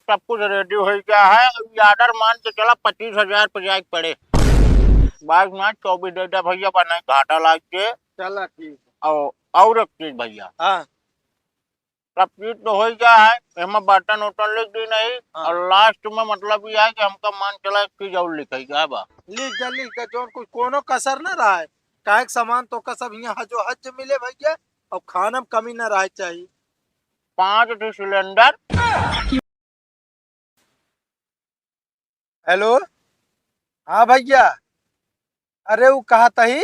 सब कुछ रेडी हो गया है। ये ऑर्डर मान के चला 25,000 पे जाके पड़े। 22 में 24 डेटा भैया बना घाटा लाग के। चला ठीक और एक चीज भैया, हाँ सब चीज तो हो ही गया है, एमा बटन उटन लिख दी नहीं। हाँ और लास्ट में मतलब ये है कि हमका मान चला एक चीज और लिखेगा बा। लिख दे जो कुछ कोनो कसर न रहा है। काहे के सामान तो का सब यहाँ जो हज मिले भैया और खाना में कमी न रहे चाहिए। 5 सिलेंडर। हेलो हाँ भैया। अरे वो कहा था ही।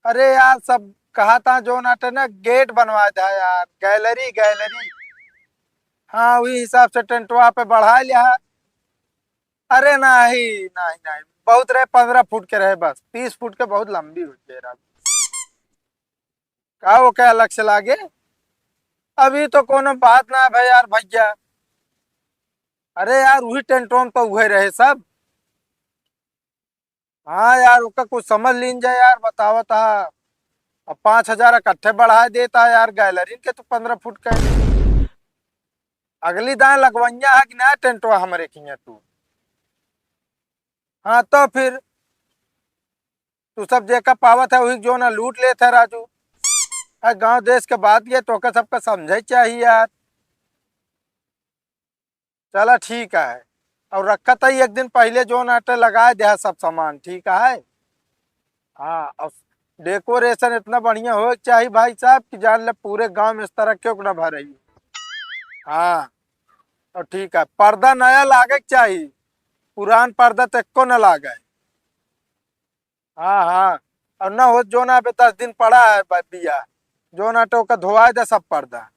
अरे यार सब कहा था जो नाटे ना गेट बनवा था यार, गैलरी गैलरी। हाँ वही हिसाब से टेंटवा पे बढ़ा लिया है। अरे नहीं नहीं नहीं, बहुत रहे 15 फुट के रहे, बस 30 फुट के बहुत लंबी हो गई। का वो क्या अलग से लागे। अभी तो कोनो बात ना है भाई यार भैया। अरे यार वही टेंटों तो वही रहे सब। हाँ यार उसका कुछ समझ लीन जाए यार, बतावा था। अब 5,000 इकट्ठे बढ़ा देता है यार, गैलरी के तो 15 फुट का है। अगली दाएं लगवैया है कि ना टेंटवा हमारे किया तू। हाँ तो फिर तू सब जेका पावत है वही जो ना लूट लेते है राजू। गांव देश के बात ये तो सबका समझे चाहिए यार। चला ठीक है। और रखा था एक दिन पहले जो नाटे लगाए दे सब सामान ठीक है। हाँ और डेकोरेशन इतना बढ़िया हो चाहिए भाई साहब कि जान ले पूरे गांव में इस तरह क्यों ना भरे। हाँ और ठीक है, पर्दा नया लागे के चाहिए, पुरान पर्दा तो एको न लागे। हाँ हाँ। और न हो जो ना अभी 10 दिन पड़ा है बिया, जो ना टोका धोआ दे सब पर्दा।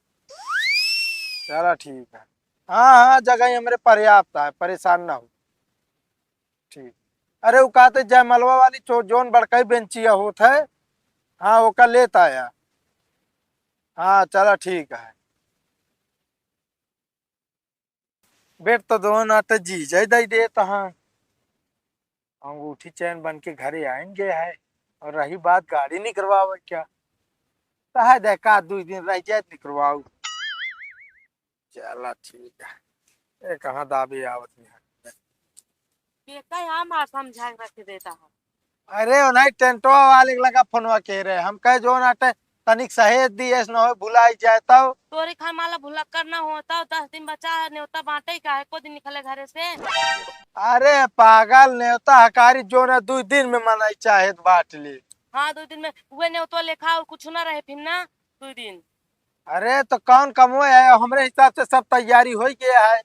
चला ठीक है। हाँ हाँ जगह ही हमारे पर्याप्त है, परेशान ना हो। ठीक। अरे वो कहते जयमलवा वाली जोन बड़का ही बेंचिया होत है। हाँ वो का लेता आया। हाँ चला ठीक है। बेट तो दो नाटे जी जय दई देता हाँ। अंगूठी चैन बन के घरे आएंगे है। और रही बात गाड़ी नहीं करवावे क्या, कहा दे का 2 दिन रह जाए निकलवाऊ। चला ठीक है। ये कहाँ दाबी आवत नहीं है। बेटा यहाँ मार समझा के रख देता है। अरे वो नहीं टेंटवा वाले लगा फोनवा कह रहे हम कहे जो नाटे तनिक सहेज दी ऐसा न हो भुलाई जाए तब। तोरी खान माला भुला करना होता 10 दिन बचा है न्योता बांटे का है को दिन निकले घरे से। अरे पागल नेवता हकारी जो ना 2 दिन में मनाई चाहे तो बांट ली। हाँ 2 दिन में वे न्योतो लेखा और कुछ ना रहे फिर ना 2 दिन। अरे तो कौन कमोए है, हमरे हिसाब से सब तैयारी हो गया है।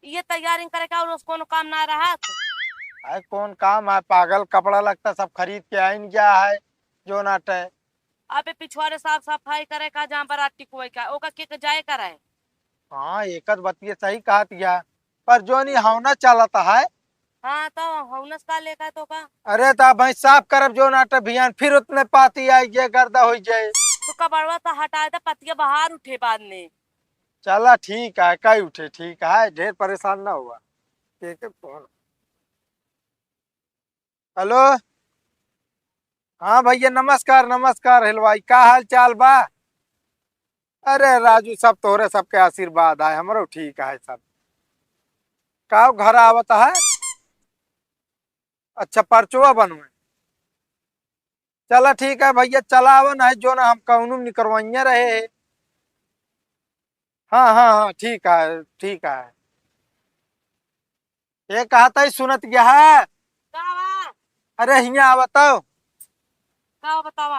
ये तैयारी करे का और उसको काम ना रहा अरे कौन काम है, पागल कपड़ा लगता सब खरीद के आइन गया है जो नाटे। अबे पिछवाड़े साफ सफाई करे का जहाँ पर टिकवे का ओका के जाए करे। हाँ एक बतिये सही कहा दिया, पर जो नहीं होना चाहता है। हाँ तो हौनस का लेका तो का अरे तो भाई साफ करब जो नाटे भियान फिर उतने पाती आई ये गर्दा हो जाए। तो कबड़वा तो हटाए था पतिया बाहर उठे बाद में। चला ठीक है कई उठे ठीक है, ढेर परेशान ना हुआ। ठीक है फोन। हेलो हाँ भैया नमस्कार नमस्कार हलवाई का हाल चाल बा। अरे राजू सब तोहरे सबके आशीर्वाद है, हमरो ठीक है सब। का घर आवत है। अच्छा परचुआ बनवे। चला ठीक है भैया चला आवन है जो ना हम कहूँ निकरवाइया रहे। हाँ हाँ हाँ ठीक है ठीक है। ये कहा था सुनत गया है। का अरे हिया आवताओ। बतावा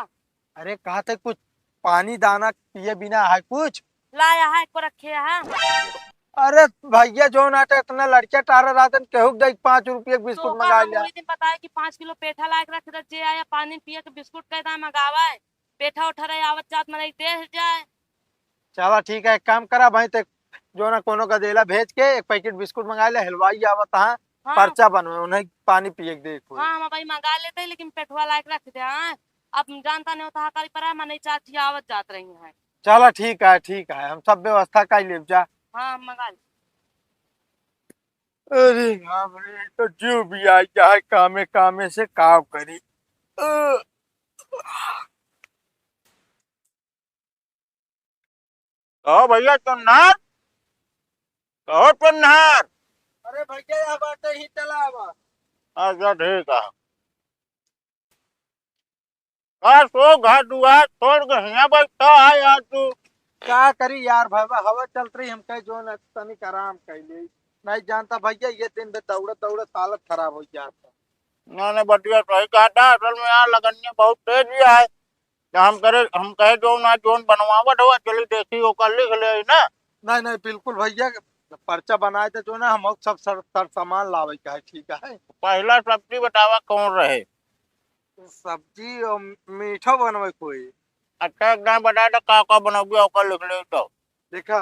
अरे कहा था कुछ पानी दाना पिए बिना है कुछ। लाया है को रखे है। अरे भैया जो नाटे इतना लड़के टारा रातन केहू दे 5 रुपये तो बिस्कुट का मंगा हम लिया। वही दिन बताया कि 5 किलो पेठा लायक रख दे आया पानी पिए के बिस्कुट का दाम मंगावा है। पेठा उठा रहे आवत जात में नहीं दे जाए। चला ठीक है एक काम करा भाई तक जो ना कोनो का देला भेज के 1 पैकेट बिस्कुट मंगा ले, हलवाई आवत है हाँ पर्चा बनवे उन्हें पानी पिए के दे कोई। हाँ हम भाई मंगा लेते हैं लेकिन पेठवा लायक रख दे हाँ। अब जानता नहीं होता हकारी पर मैं नहीं चाहती आवत जात रही है। चला ठीक है हम सब व्यवस्था कर ले जा। हाँ हम मंगा ले। अरे बाप रे तो जो भी आ जाए कामे कामे से काम करी। अ, तो भैया तुम ना कहो पन्हार। अरे भैया यहाँ बाटे ही चला आवा। अच्छा ठीक है। हाँ सो घर दुआर छोड़ के यहाँ बैठा है यार तू। क्या करी यार भाई हवा चल रही हम कहीं जो न तनिक आराम कैले नहीं जानता भैया ये दिन में दौड़त दौड़त हालत खराब हो जाता। मैंने बढ़िया सही कहा था, असल में यहाँ लगनिया बहुत तेज है। तो हम कहे जो ना जोन बनवावट हुआ चली देखी ओकर लिख ले ना। नहीं नहीं बिल्कुल भैया पर्चा बनाए थे जो ना हम सब सर सामान लावे का है ठीक है। पहला सब्जी बतावा कौन रहे। सब्जी और मीठा बनवे कोई। अच्छा एकदम बता दो का बनोगे ओकर लिख ले तो। देखा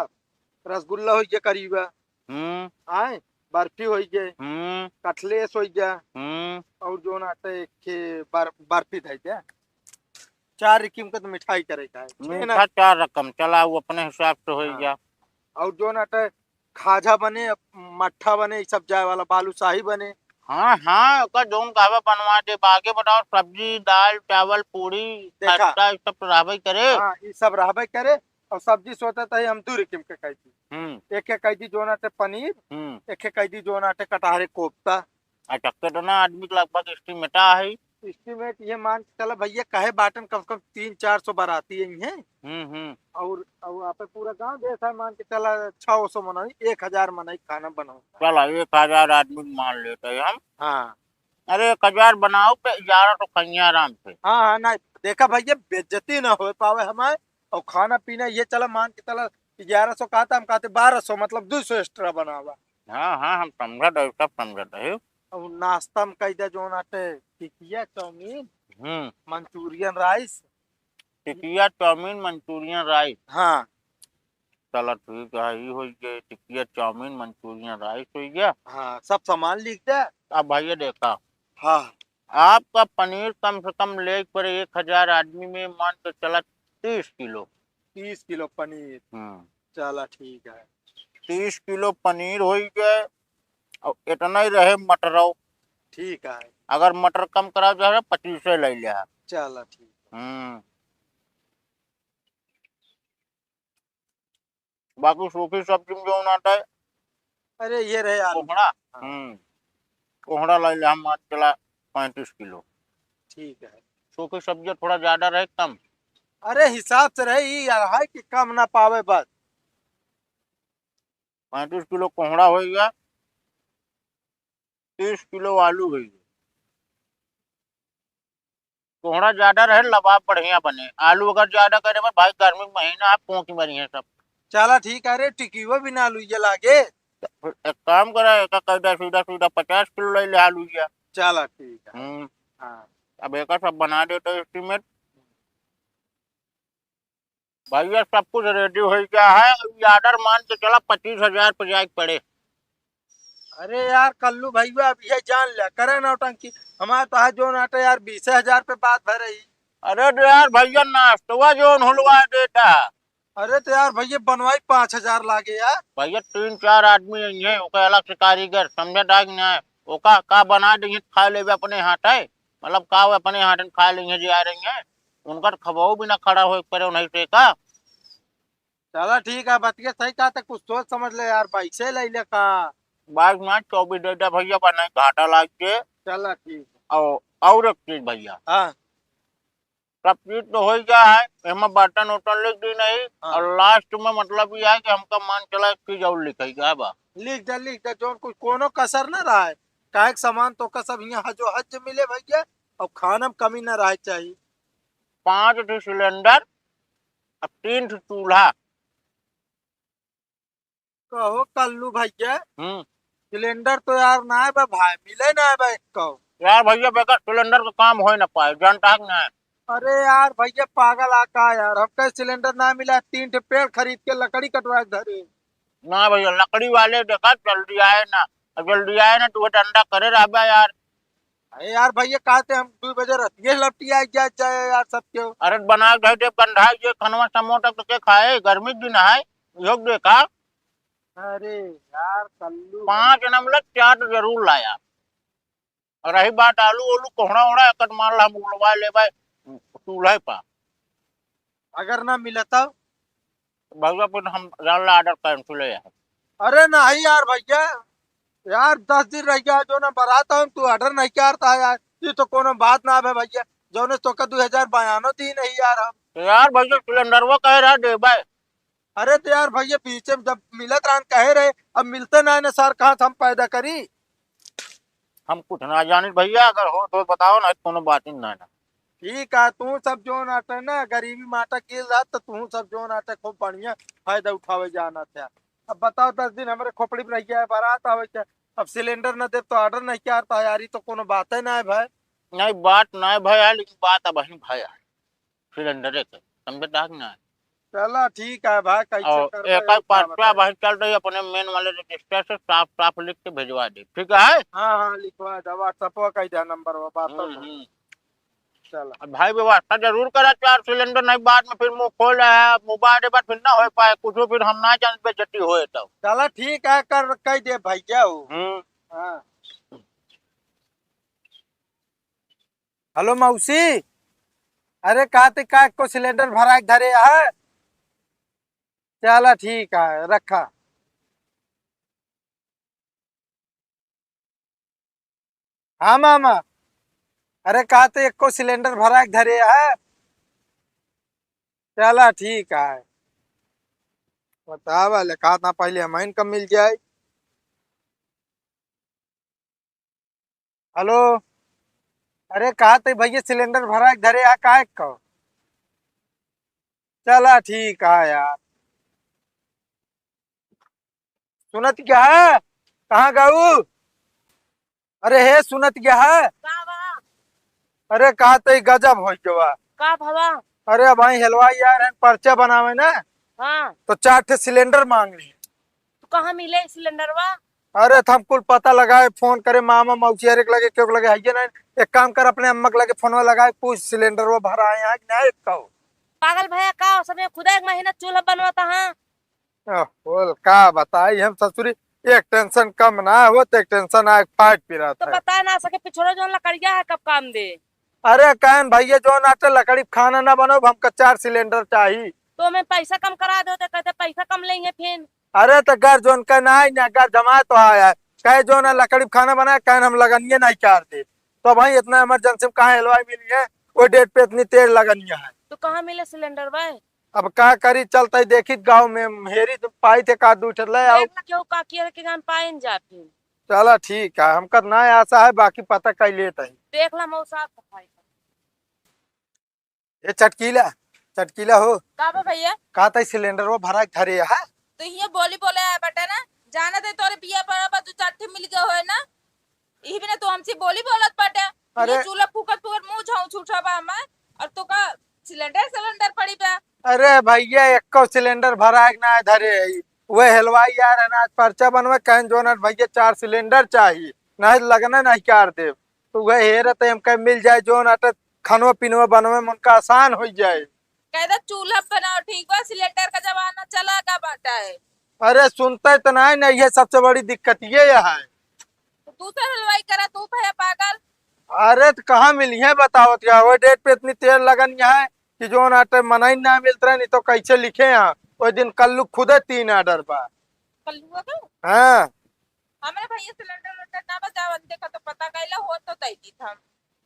रसगुल्ला हो गया करीबा। हम्म आए बर्फी हो गए हम्म कटलेस हो गया हम्म और जो ना के बर्फी था क्या 4 रकीम का तो मिठाई करेगा है ठीक है ना। मीठा 4 रकम चला वो अपने हिसाब से हो हाँ। गया। और जो ना खाजा बने मट्ठा बने ये सब जाए वाला बालूशाही बने। हाँ हाँ ओकर जोन कावा बनवा दे आगे बताओ सब्जी दाल चावल पूरी देखा खट्टा ये सब तो रहबे करे। हाँ ये सब रहबे करे। और सब्जी सोचा था हम 2 रकीम के कही थी एक कही थी जो ना पनीर एक कही थी जो ना कटहरे कोफ्ता। अच्छा कितना आदमी के लगभग एस्टिमेटा है। एस्टिमेट ये मान के चला भैया कहे बाटन कम से कम 300-400 बाराती है। हम्म। और आप पूरा गांव देश है मान के चला 600 मनाई 1000 मनाई खाना बनाओ। चला 1000 आदमी मान लेते हैं हम। हाँ अरे 1000 बनाओ पे 11 तो खाइए आराम से। हाँ हाँ ना देखा भैया बेइज्जती ना हो पावे हमारे। और खाना पीना ये चला मान के चला 1100 कहा था हम कहते 1200 मतलब 200 एक्स्ट्रा बनावा। हाँ हाँ हम समझ रहे सब समझ रहे। और नाश्ता में कही दे जो नाटे टिकिया चाउमीन हम्म मंचूरियन राइस। टिकिया चाउमीन मंचूरियन राइस। हाँ चलो ठीक है ये हो गया टिकिया चाउमीन मंचूरियन राइस हो गया। हाँ सब सामान लिख दे। अब भैया देखा हाँ आपका पनीर कम से कम ले पर 1000 आदमी में मान के चला 30 किलो। 30 किलो पनीर चला ठीक है। 30 किलो पनीर हो गए और इतना ही रहे मटर। ठीक है अगर मटर कम करा जाए 25 ले लिया। चला ठीक। बाकी सूखी सब्जी में जो आता है अरे ये रहे आलू। कोहड़ा। हाँ कोहड़ा ले लिया हम आज चला 35 किलो। ठीक है। सूखी सब्जी थोड़ा ज्यादा रहे कम। अरे हिसाब से रही यार है कि कम ना पावे बस। 35 किलो कोहड़ा हो गया 30 किलो आलू हो गया। कोहड़ा ज्यादा रहे लबाब बढ़िया बने। आलू अगर ज्यादा करे भाई गर्मी का महीना है पोंकी मरी है सब। चला ठीक है रे टिकियो भी ना लुइया लागे। फिर एक काम करा एक सीधा सीधा 50 किलो ले ले आलू गया। चला ठीक है। हाँ अब एक सब बना दे तो एस्टीमेट। भैया सब कुछ रेडी हो गया है। ऑर्डर मान के चला 25,000 पे जाके पड़े। अरे यार कल्लू भैया अब ये जान लिया करे नौटंकी हमारे तो है जो नाटे यार 20,000 पे बात भर रही। अरे तो यार भैया नाश्ता जो हुलवा देता। अरे तो यार भैया बनवाई 5,000 लागे यार। भैया 3-4 आदमी है ओका अलग से कारीगर समझा डाक ना है। ओका का बना देंगे खा ले अपने हाथ है मतलब का अपने हाथ खा लेंगे जी आ रही है। उनका खबाऊ भी ना खड़ा हो पर नहीं से का। चला ठीक है बतिया सही कहा था कुछ सोच समझ ले यार पैसे ले ले का। बाइक में 24 डेटा भैया बनाए घाटा लाग के। चला ठीक है। और एक चीज भैया हाँ सब चीज तो हो गया है हमें बर्तन उर्तन लिख दी नहीं। हाँ। और लास्ट में मतलब ये है कि हमका मान चला एक चीज और लिखेगा बा। लिख दे जो कुछ कोनो कसर ना रहा है काहे के सामान तो का सब यहाँ जो हज मिले भैया। और खाना में कमी ना रहे चाहिए। 5 ठो सिलेंडर और 3 ठो चूल्हा। कहो कल्लू भैया हम्म सिलेंडर तो यार ना है भाई मिले ना है भाई कहो। यार भैया बगैर सिलेंडर का काम हो ना पाए जानता है ना। अरे यार भैया पागल आका यार हम कहीं सिलेंडर ना मिला 3 ठे पेड़ खरीद के लकड़ी कटवा के धरे। ना भैया लकड़ी वाले देखा जल्दी आए ना। अब जल्दी आए ना तो वो डंडा करे रहा यार। अरे यार भैया कहते हम 2 बजे रतिये लपटी आ जाए यार सब क्यों। अरे बना के दे गंधा ये खनवा समोसा तो के खाए गर्मी दिन है योग देखा। अरे यार कल्लू 5 नंबर 4 तो जरूर लाया। और रही बात आलू ओलू कोहड़ा ओड़ा कट मार हम उड़वा ले भाई चूल्हे पर। अगर ना मिला तब भैया फिर हम ऑर्डर कैंसिल है। अरे नहीं यार भैया, यार 10 दिन रह गया जो ना बरात हम तू ऑर्डर नहीं करता है यार। ये तो कोनो बात ना है भैया, जो ने तो का 2092 दी नहीं यार हम। तो यार भैया सिलेंडर वो कह रहा दे भाई। अरे तो यार भैया पीछे में जब मिलत रहन कहे रहे, अब मिलते ना है ना सर, कहाँ से हम पैदा करी। हम कुछ ना जाने भैया, अगर हो तो बताओ ना, कोनो बात ही ना है ना। ठीक है, तू सब जो नाटे ना गरीबी माटा गिर रहा तो तू सब जो नाटे खूब बढ़िया फायदा उठावे जाना था। अब बताओ 10 दिन हमारे खोपड़ी में रह गया है, बारात आवे क्या। अब सिलेंडर न दे तो ऑर्डर नहीं क्या तैयारी, तो कोनो बात है ना है भाई। नहीं बात ना है भाई, लेकिन बात अब ही भाई सिलेंडर के समझे डाक ना है। चला ठीक है भाई, कैसे और करबे एक हो एक क्या पर्चा बताए। भाई चल रही है अपने मेन वाले रजिस्टर से, साफ साफ लिख के भिजवा दे, ठीक है। हाँ हाँ लिखवा दे, व्हाट्सएप कह दे नंबर वो बात तो। हम्म। चला और भाई व्यवस्था जरूर करा, 4 सिलेंडर नहीं बाद में फिर मुंह खोल रहा है मोबाइल के बाद फिर ना हो पाए कुछ, फिर हम ना जान बेचती होए तब। चला ठीक है, कर कह दे भैया हो। हम्म। हाँ। हेलो मौसी, अरे कहते का को सिलेंडर भरा के धरे है। चला ठीक है, रखा। हाँ मामा, अरे कहते एक को सिलेंडर भरा के धरे है। चला ठीक है, बतावा ले कहा था पहले हमें इनकम मिल जाए। हेलो, अरे कहते भैया सिलेंडर भरा के धरे है काहे को। चला ठीक है यार। सुनत क्या है, कहाँ गाऊ। अरे हे सुनत क्या है। का बा अरे कहते गजब हो गया। का भवा। अरे भाई हलवाई यार हैं, पर्चा बनावे ना, हाँ, तो 4 ठे सिलेंडर मांग रही। तो कहाँ मिले सिलेंडरवा। अरे तो हम कुल पता लगाए, फोन करे मामा मौसी अरे के लगे क्यों लगे है ना। एक काम कर, अपने अम्मा के लगे फोन लगाए, पूछ सिलेंडर वो भरा है यहाँ कि नहीं कहो। पागल भैया का समय खुदा एक महीना चूल्हा बनवाता हाँ। बोल का बताई हम ससुरी, एक टेंशन कम ना हो तो एक टेंशन आए फाट पी रहा तो था। बता ना सके पिछड़ो जो लकड़िया है कब काम दे। अरे कहन भैया जो नाटे लकड़ी खाना ना बनो, हमको 4 सिलेंडर चाहिए। तो मैं पैसा कम करा दो तो कहते पैसा कम लेंगे फिर। अरे तो घर जोन का ना है ना, घर जमा तो आया है, कहे जो ना लकड़ी पे खाना बनाया, कहन हम लगनिए नहीं चाहते। तो भाई इतना इमरजेंसी में कहाँ हलवाई मिली है, वो डेट पे इतनी तेज लगनिया है। तो कहाँ मिले सिलेंडर भाई। अब क्या करी, चलते देखी गाँव में हेरी तो पाई थे का दूठ ले आओ। देखना क्यों काकी के गान पाइन जा फिर। चला ठीक है, हमका ना आशा है, बाकी पता कर लेते हैं। देख ला मौसा सफाई का। ये चटकीला, चटकीला हो। का बा भैया। कहा था सिलेंडर वो भरा के धरे है। तो ये बोली बोले है बेटा ना, जाना दे तोरे बिया पर तू चट्टी मिल गयो है ना। यही बिना तो हमसे बोली बोलत बाटे। अरे ये चूल्हा फूकत फूकत मुंह झाऊ छूटा बा मैं। और तो का सिलेंडर सिलेंडर पड़ी बा। अरे भैया एक को सिलेंडर भरा के ना धरे है, वो हलवाई यार है ना, आज पर्चा बनवे कहन जो ना भैया 4 सिलेंडर चाहिए, नहीं लगना नहीं कार दे। तो वह हेरत हम कह मिल जाए जो ना तो खानवा पीनवा बनवे में उनका आसान हो जाए। कहता चूल्हा बनाओ ठीक बा, सिलेंडर का जमाना चला का बाटा है। अरे सुनते तो नहीं, ये सबसे बड़ी दिक्कत ये है। तो तू तो हलवाई करा तू भैया पागल। अरे तो कहाँ मिली है बताओ, क्या वो डेट पे इतनी तेल लगन है कि जो आटे मना ही ना मिलता है, नहीं तो कैसे लिखे यहाँ। वो दिन कल्लू खुदे 3 ऑर्डर बा। कल्लुआ का हाँ। हमारे भैया सिलेंडर उलेंडर ना बजावन देखा तो पता कैला हो तो तई दी था।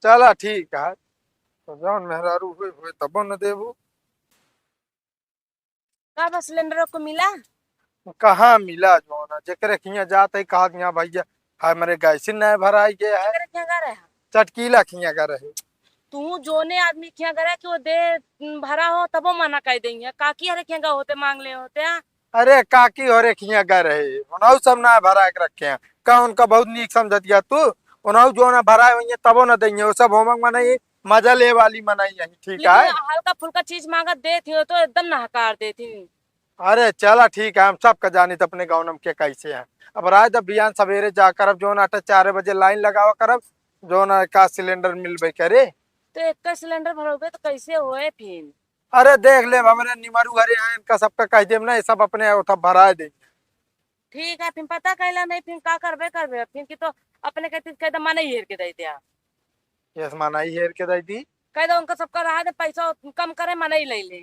चला ठीक है, तो जौन मेहरारू हुए तब न देबू। का बा सिलेंडर को मिला। कहाँ मिला जो ना, जेकरे खिया जाते ही कहा यहाँ भैया हमारे गैसी नया भराई गया है। अगर क्या कर रहा है चटकीला खिया का रहे। तू जोने आदमी क्या करे कि वो दे भरा हो तब वो मना कर देंगे काकी हरे क्या होते मांग ले होते हैं। अरे काकी हो रे खिया का रहे, उन्हों सब ना भरा के रखे हैं। का उनका बहुत नीक समझ दिया तू, उन्हों जो ना भरा हुई तबो न देंगे, वो सब होमक मनाई मजा ले वाली मनाई है, ठीक है। लेकिन हल्का फुल्का चीज मांगा देती हो तो एकदम नहकार देती। अरे चला ठीक है, हम सबका जानी तो अपने गाँव के कैसे हैं। अब रात अब बियान सवेरे जाकर अब जो ना 4 बजे लाइन लगावा करब, जो ना का सिलेंडर मिलबे करे। तो एक का सिलेंडर भरोगे तो कैसे होए फिर। अरे देख ले हमारे निमरू घरे हैं, इनका सबका कह देम ना, ये सब अपने उठा भरा दे। ठीक है फिर पता कैला नहीं फिर का करबे करबे फिर की तो अपने कहते कह दे माने हेर के दे दिया। ये माना ही हेर के दे दी। कह दो उनका सबका रहा दे पैसा कम करे माने ही ले ले।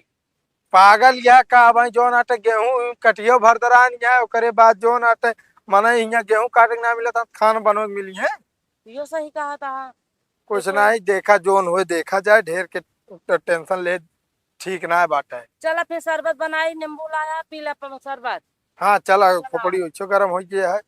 पागल यह का भाई जो नाटे गेहूं कटियो भर दरान है ओकरे बाद जो नाटे मने यहाँ गेहूं काटे के ना मिला था खान बनो के मिली है यो सही कहा था। कुछ ना ही देखा जोन हुए देखा जाए ढेर के टेंशन ले ठीक ना है बात है। चला फिर शरबत बनाई नींबू लाया पी ले शरबत। हाँ चला खोपड़ी अच्छो गर्म हो गया है।